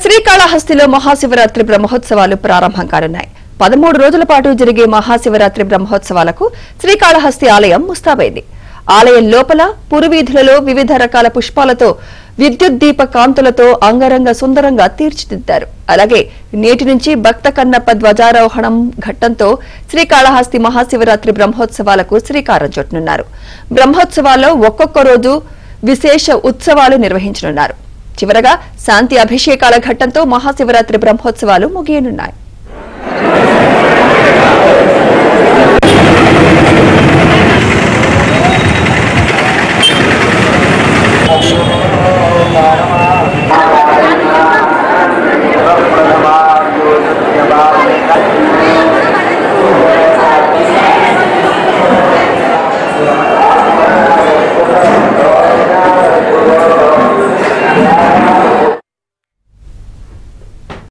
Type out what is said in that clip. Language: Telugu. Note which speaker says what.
Speaker 1: శ్రీకాళహస్తిలో మహాశివరాత్రి బ్రహ్మోత్సవాలు ప్రారంభం కానున్నాయి. 13 రోజుల పాటు జరిగే మహాశివరాత్రి బ్రహ్మోత్సవాలకు శ్రీకాళహస్తి ఆలయం ముస్తాబైంది. ఆలయం లోపల పురవీధులలో వివిధ రకాల పుష్పాలతో విద్యుత్ దీప కాంతులతో అంగరంగ సుందరంగా తీర్చిదిద్దారు. అలాగే నేటి నుంచి భక్త కన్నప్ప ధ్వజారోహణం ఘట్టంతో శ్రీకాళహస్తి మహాశివరాత్రి బ్రహ్మోత్సవాలకు శ్రీకారం చుట్టనున్నారు. బ్రహ్మోత్సవాల్లో ఒక్కొక్క రోజు విశేష ఉత్సవాలు నిర్వహించనున్నారు. చివరగా శాంతి అభిషేకాల ఘట్టంతో మహాశివరాత్రి బ్రహ్మోత్సవాలు ముగియనున్నాయి.